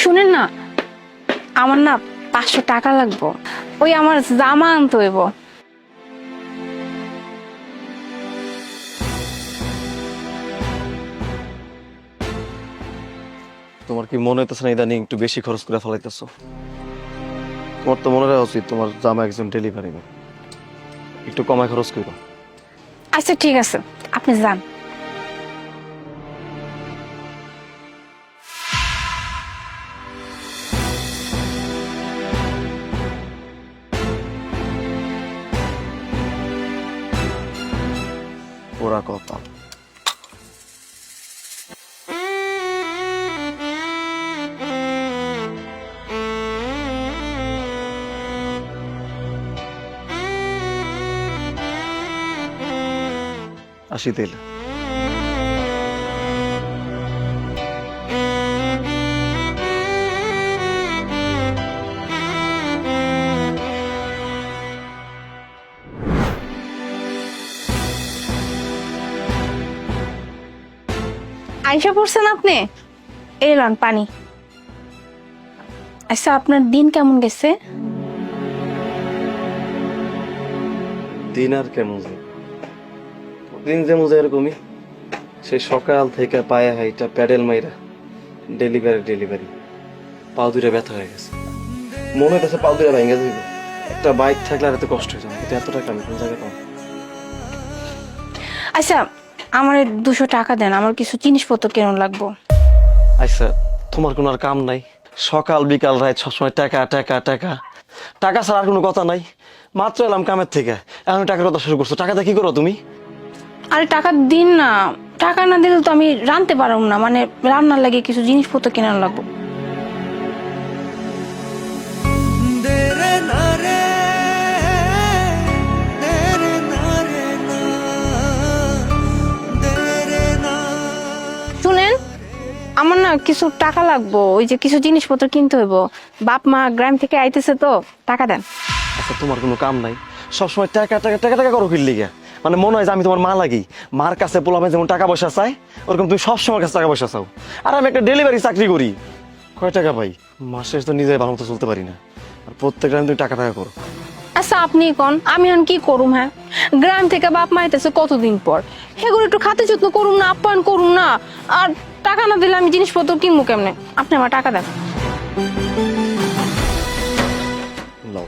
শুনেন না, আমার না 500 টাকা লাগবো। ওই আমার জামা আনতে হইব। তোমার কি মনে হইতেছে না ইদানিং একটু বেশি খরচ করে ফেলাইতেছো? তোমার তো মনে রাখা উচিত তোমার জামা একজন ডেলিভারি ম্যান, একটু কমায় খরচ করো। আচ্ছা ঠিক আছে, আপনি যান। ওরা কথা আসি তাইলে। আইসা পড়ছেন আপনি? এলাম পানি। আচ্ছা, আপনার দিন কেমন গেছে? দিন আর কেমন যায়, দিন যেমন যায় এরকমই। সেই সকাল থেকে পায়ে হাইটা প্যাডেল মাইরা ডেলিভারি পাও দুইটা ব্যথা হয়ে গেছে। মনে হইতেছে পাও দুইটা ভেঙে যাইব। একটা বাইক থাকলে আর এত কষ্ট হয়ে যাবে, কিন্তু এত টাকা আমি কোন জায়গায় পাবো? আচ্ছা, আমার 200 টাকা দেন, আমার কিছু জিনিসপত্র কেমন লাগবো। আচ্ছা, তোমার কোনো আর কাম নাই? সকাল বিকাল রাত সবসময় টাকা টাকা টাকা টাকা ছাড়া আর কোনো কথা নাই। মাত্র এলাম কামের থেকে, এখন টাকার কথা শুরু করছো। টাকাটা কি করো তুমি? আরে টাকা দিন না, টাকা না দিলে তো আমি রাঁধতে পারব না, মানে রান্নার লাগে কিছু জিনিসপত্র কেনার লাগবো। শুনেন, আমার না কিছু টাকা লাগবো, ওই যে কিছু জিনিসপত্র কিনতে হইব। বাপ মা গ্রাম থেকে আইতেছে তো, টাকা দেন। আচ্ছা, তোমার কোনো কাম নাই? সবসময় টাকা টাকা টাকা টাকা করো কিনলে গিয়া? মানে মনে হয় যে আমি তোমার মা লাগি। মার কাছে পোলামে যেমন টাকা পয়সা চাই, ওরকম তুমি সবসময় কাছে টাকা পয়সা চাও। আর আমি একটা ডেলিভারি চাকরি করি, কয় টাকা পাই? মাসে তো নিজে ভালো মতো চলতে পারি না, আর প্রত্যেক টাইম তুমি টাকা টাকা করো। আচ্ছা আপনি কোন, আমি এখন কি করুম? হ্যাঁ, গ্রাম থেকে বাপ মা আইতেছে কতদিন পর, সেগুলো একটু খাতে যত্ন করুম না, আপ্যায়ন করুম না। আর টাকা না দিলে আমি জিনিসপত্র কিনবো কেমনে? আপনি আমার টাকা দেন। লাও।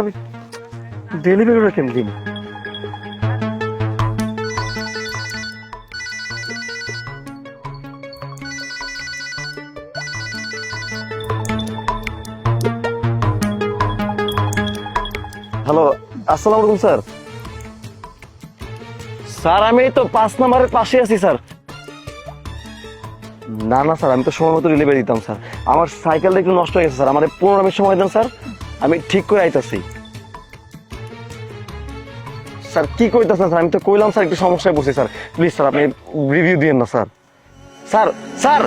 আমি ডেলিভারিটা কেমন দিন? হ্যালো, আসসালামু আলাইকুম স্যার। স্যার আমি এই তো 5 নম্বরের পাশে আছি স্যার। না না স্যার, আমি তো সময় মতো ডেলিভারি দিতাম স্যার। আমার সাইকেলটা একটু নষ্ট হয়ে গেছে স্যার, আমার 15 মিনিট সময় দেন স্যার, আমি ঠিক করে আইতাছি। স্যার কি কইতাছেন স্যার? আমি তো কইলাম স্যার একটু সমস্যায় পড়ছি স্যার। প্লিজ স্যার আপনি রিভিউ দিয়েন না স্যার। স্যার স্যার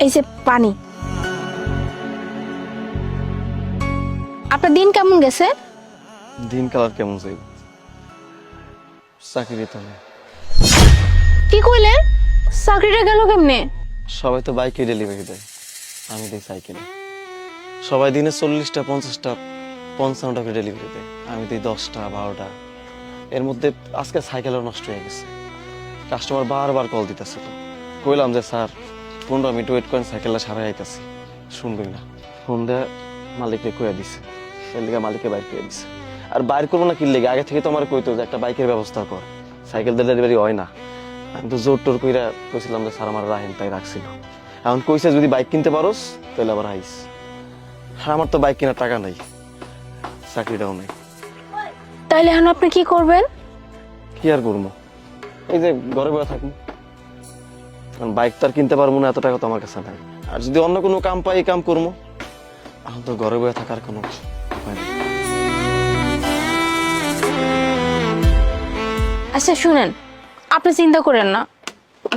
এই যে পানি। আপনার দিন কেমন গেছে? দিন কালার কেমন যাইব? চাকরি দিতে হবে। কি কইলেন? চাকরিটা গেল কেমনে? সবাই তো বাইকে ডেলিভারি দেয়, আমি দিই সাইকেলে। সবাই দিনে 40টা 50টা 55টা করে ডেলিভারি দেয়, আমি দিই 10টা 12টা। এর মধ্যে আজকে সাইকেলও নষ্ট হয়ে গেছে। কাস্টমার বারবার কল দিতেছে, তো কইলাম যে স্যার 15 মিনিট ওয়েট করেন, সাইকেলটা সারাই আইতাছি। শুনবই না, ফোন দেয়া মালিককে কইয়া দিছে, এর লিগে মালিককে বাইর করে দিছে। আর বাইর করবো না কি লেগে, আগে থেকে তো আমার কইতো যে একটা বাইকের ব্যবস্থা কর, সাইকেল দিয়ে ডেলিভারি হয় না। আমি তো জোর টোর কইরা কইছিলাম যে স্যার আমার রাহেন, তাই রাখছিল। এখন কইছে যদি বাইক কিনতে পারোস তাহলে আবার আইস। আর আমার তো বাইক কেনার টাকা নাই, চাকরিটাও নাই। তাইলে এখন আপনি কি করবেন? কি আর করবো, এই যে ঘরে বসে থাকবো। কারণ বাইক তো আর কিনতে পারবো না, এত টাকা তো আমার কাছে নাই। আর যদি অন্য কোনো কাম পাই এই কাম করবো। এখন তো ঘরে বসে থাকার কোনো উপায় নেই। আচ্ছা শুনেন, আপনি চিন্তা করেন না,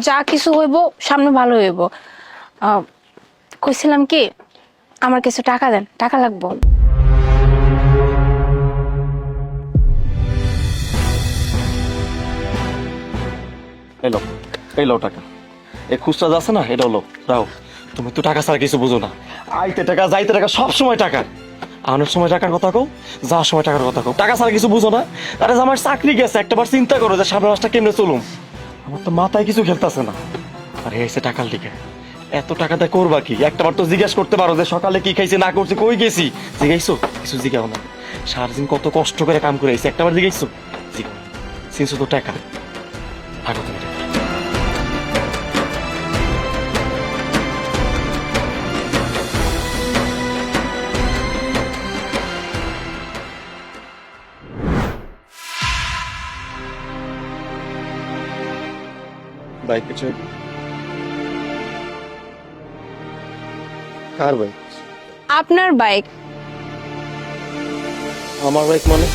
যা কিছু হইব সামনে ভালো হইব। কইছিলাম কি, আমার কিছু টাকা দেন, টাকা লাগবো। এই লো টাকা, এই খুচরা যাচ্ছে না, এটা হলো রাও। তুমি তো টাকা ছাড়া কিছু বুঝো না। আইতে টাকা যাইতে টাকা, সব সময় টাকা। আনার সময় টাকার কথা কও, যাওয়ার সময় টাকার কথা কও। টাকা ছাড়া কিছু বুঝো না। আরে আমার চাকরি গেছে, একটাবার চিন্তা করো যে সামনের মাসটা কেমনে চলুম। আমার তো মাথায় কিছু খেলতেছে না। আর এসে টাকার দিকে এত টাকাতে করবা কি? একটাবার তো জিজ্ঞেস করতে পারো যে সকালে কি খাইছি না করছি, কই গেছি। জিজ্ঞাসো? কিছু জিজ্ঞাও না। সারাদিন কত কষ্ট করে কাম করে আইছি, একটাবার জিজ্ঞাসো? জিজ্ঞাও। চিনছো তো টাকা। থাকো তুমি। বাইক কিছু কার বাইক? আপনার বাইক। আমার বাইক মানে?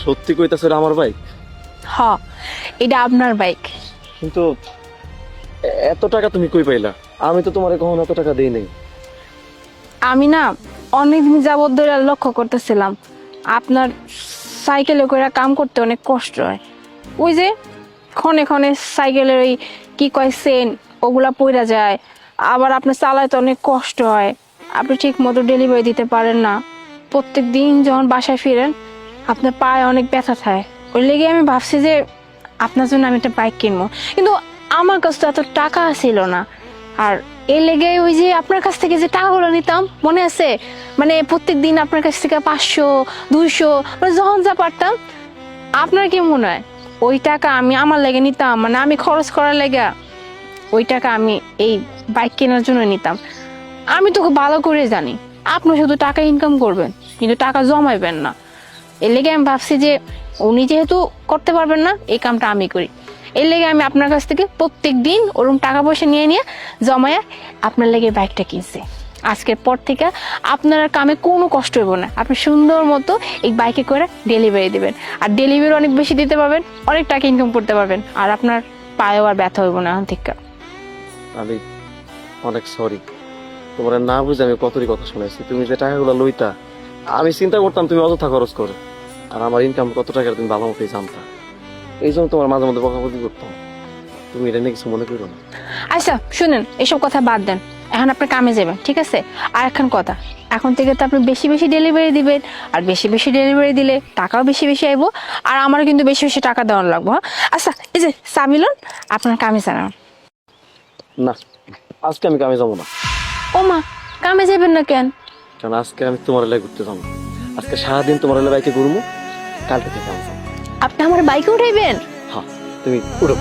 সত্যি কইতাছে এটা আমার বাইক? হ, এটা আপনার বাইক। কিন্তু এত টাকা তুমি কই পাইলা? আমি তো তোমারে কখনো এত টাকা দেই নাই। আমি না অনেকদিন যাবত ধরে লক্ষ্য করতেছিলাম, আপনার সাইকেলে করে কাম করতে অনেক কষ্ট হয়। ওই যে ক্ষণে ক্ষণে সাইকেলের ওই কি কয় চেন, ওগুলা পইরা যায়। আবার আপনার চালাইতে অনেক কষ্ট হয়, আপনি ঠিক মতো ডেলিভারি দিতে পারেন না। প্রত্যেক দিন যখন বাসায় ফিরেন আপনার পায়ে অনেক ব্যথা থাকে। ওই লেগে আমি ভাবছি যে আপনার জন্য আমি একটা বাইক কিনবো, কিন্তু আমার কাছে তো এত টাকা ছিল না। আর এর লেগে ওই যে আপনার কাছ থেকে যে টাকাগুলো নিতাম মনে আছে, মানে প্রত্যেক দিন আপনার কাছ থেকে 500 200 মানে যখন যা পারতাম। আপনার কি মনে হয় ওই টাকা আমি আমার লেগে নিতাম? মানে আমি খরচ করার লেগে ওই টাকা আমি এই বাইক কেনার জন্য নিতাম? আমি তো খুব ভালো করে জানি আপনি শুধু টাকা ইনকাম করবেন কিন্তু টাকা জমাইবেন না। এর লেগে আমি ভাবছি যে উনি যেহেতু করতে পারবেন না, এই কামটা আমি করি। এর লেগে আমি আপনার কাছ থেকে প্রত্যেক দিন ওরকম টাকা পয়সা নিয়ে নিয়ে জমায়া আপনার লেগে বাইকটা কিনছি। আজকের পর থেকে আপনার আর কামে কোনো কষ্ট হইব না, আপনি সুন্দর মতো এই বাইকে করে ডেলিভারি দিবেন। আর ডেলিভারি অনেক বেশি দিতে পারবেন, অনেক টাকা ইনকাম করতে পারবেন। আর আপনার পায়েও আর ব্যথা হইব না এখন থেকে। আমি অনেক সরি, তোমার না বুঝে আমি কতই কথা শুনেছি। তুমি যে টাকাগুলো লইতা, আমি চিন্তা করতাম তুমি অযথা খরচ করো। আর আমার ইনকাম কত টাকা তুমি ভালো মতোই জানতা। এই জন্য তোমার মাঝে মধ্যে বকাবকি করতাম। তুমি এটা নিয়ে কিছু মনে করো না। আচ্ছা শুনেন, এসব কথা বাদ দেন, এখন আপনি কামে যাবেন, ঠিক আছে? আর এখন কথা, এখন থেকে তো আপনি বেশি বেশি ডেলিভারি দিবেন। আর বেশি বেশি ডেলিভারি দিলে টাকাও বেশি বেশি আইব। আর আমারও কিন্তু বেশি বেশি টাকা দেওয়ার লাগবে। হ্যাঁ আচ্ছা, এই যে সামিলন, আপনার কামে জানান। না, আজকে আমি কামে যাবো না। ও মা, কামে যাবেন না কেন? কারণ আজকে আমি তোমার এলাকায় ঘুরতে যাবো। আজকে সারাদিন তোমার এলাকায় বাইকে ঘুরবো, কালকে থেকে আমি যাবো। আপনি আমার বাইকে উঠাইবেন? হ্যাঁ, তুমি উঠো।